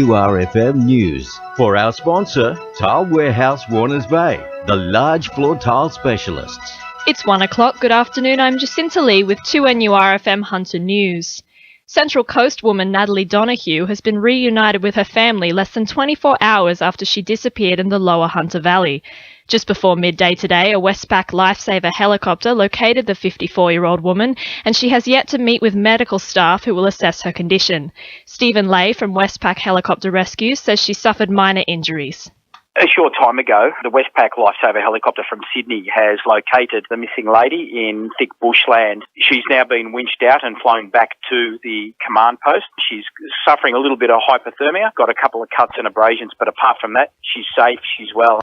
URFM News. For our sponsor, Tile Warehouse Warners Bay, the large floor tile specialists. It's 1 o'clock. Good afternoon. I'm Jacinta Lee with 2NURFM Hunter News. Central Coast woman Natalie Donoghue has been reunited with her family less than 24 hours after she disappeared in the lower Hunter Valley. Just before midday today, a Westpac Lifesaver helicopter located the 54-year-old woman, and she has yet to meet with medical staff who will assess her condition. Stephen Lay from Westpac Helicopter Rescue says she suffered minor injuries. A short time ago, the Westpac Lifesaver helicopter from Sydney has located the missing lady in thick bushland. She's now been winched out and flown back to the command post. She's suffering a little bit of hypothermia, got a couple of cuts and abrasions, but apart from that, she's safe, she's well.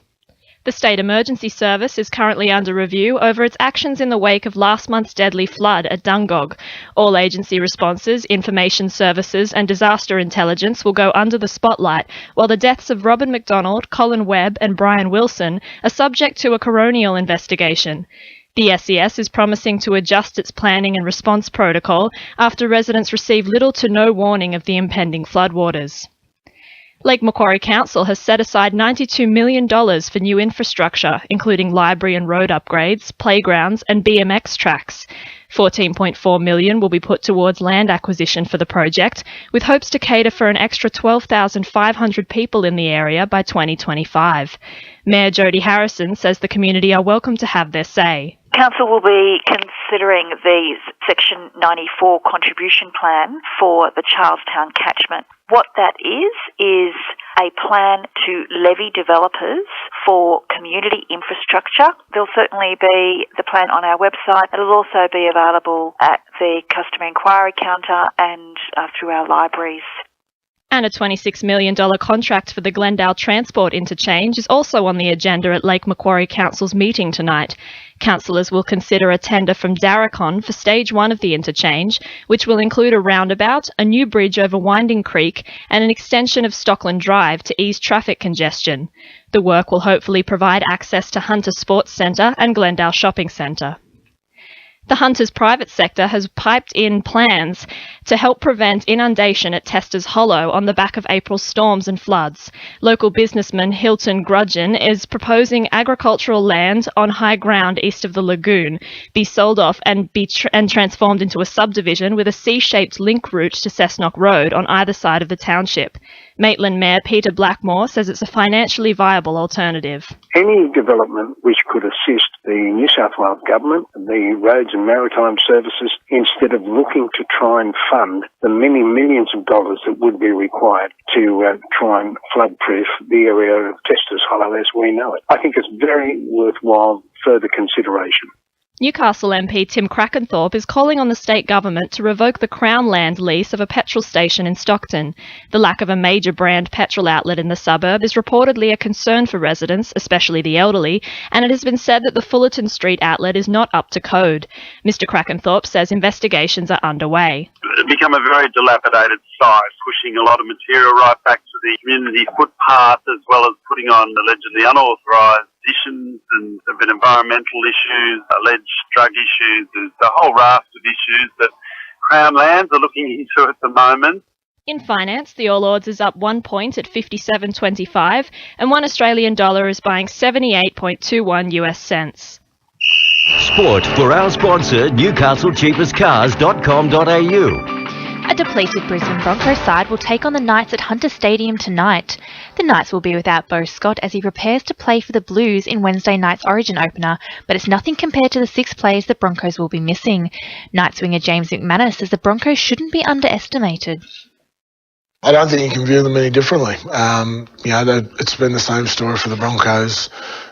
The State Emergency Service is currently under review over its actions in the wake of last month's deadly flood at Dungog. All agency responses, information services and disaster intelligence will go under the spotlight, while the deaths of Robin McDonald, Colin Webb and Brian Wilson are subject to a coronial investigation. The SES is promising to adjust its planning and response protocol after residents received little to no warning of the impending floodwaters. Lake Macquarie Council has set aside $92 million for new infrastructure, including library and road upgrades, playgrounds and BMX tracks. $14.4 million will be put towards land acquisition for the project, with hopes to cater for an extra 12,500 people in the area by 2025. Mayor Jody Harrison says the community are welcome to have their say. Council will be considering the Section 94 contribution plan for the Charlestown catchment. What that is a plan to levy developers for community infrastructure. There'll certainly be the plan on our website. It'll also be available at the customer inquiry counter and through our libraries. And a $26 million contract for the Glendale Transport Interchange is also on the agenda at Lake Macquarie Council's meeting tonight. Councillors will consider a tender from Darracon for Stage 1 of the interchange, which will include a roundabout, a new bridge over Winding Creek and an extension of Stockland Drive to ease traffic congestion. The work will hopefully provide access to Hunter Sports Centre and Glendale Shopping Centre. The Hunter's private sector has piped in plans to help prevent inundation at Tester's Hollow on the back of April's storms and floods. Local businessman Hilton Grudgeon is proposing agricultural land on high ground east of the lagoon be sold off and transformed into a subdivision with a C-shaped link route to Cessnock Road on either side of the township. Maitland Mayor Peter Blackmore says it's a financially viable alternative. Any development which could assist the New South Wales Government, the Roads and Maritime Services, instead of looking to try and fund the many millions of dollars that would be required to try and flood-proof the area of Tester's Hollow as we know it. I think it's very worthwhile further consideration. Newcastle MP Tim Crackenthorpe is calling on the state government to revoke the Crown land lease of a petrol station in Stockton. The lack of a major brand petrol outlet in the suburb is reportedly a concern for residents, especially the elderly, and it has been said that the Fullerton Street outlet is not up to code. Mr Crackenthorpe says investigations are underway. It's become a very dilapidated site, pushing a lot of material right back to the community footpath, as well as putting on allegedly unauthorised additions, and there have been environmental issues, alleged drug issues. There's a whole raft of issues that Crown Lands are looking into at the moment. In finance, the All Ords is up 1 point at 57.25 and $1 Australian is buying 78.21 US cents. Sport for our sponsor, NewcastleCheapestCars.com.au. A depleted Brisbane Broncos side will take on the Knights at Hunter Stadium tonight. The Knights will be without Beau Scott as he prepares to play for the Blues in Wednesday night's Origin opener, but it's nothing compared to the 6 players the Broncos will be missing. Knights winger James McManus says the Broncos shouldn't be underestimated. I don't think you can view them any differently. It's been the same story for the Broncos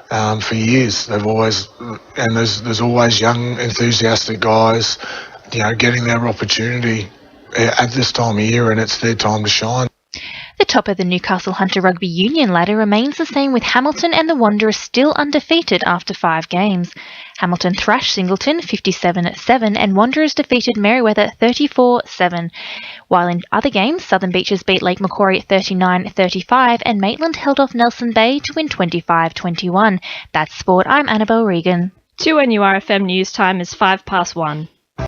for years. They've always, and there's always young, enthusiastic guys, getting their opportunity at this time of year, and it's their time to shine. The top of the Newcastle Hunter Rugby Union ladder remains the same, with Hamilton and the Wanderers still undefeated after 5 games. Hamilton thrashed Singleton 57-7 and Wanderers defeated Merewether 34-7. While in other games, Southern Beaches beat Lake Macquarie 39-35 and Maitland held off Nelson Bay to win 25-21. That's sport. I'm Annabelle Regan. 2NURFM news time is 1:05.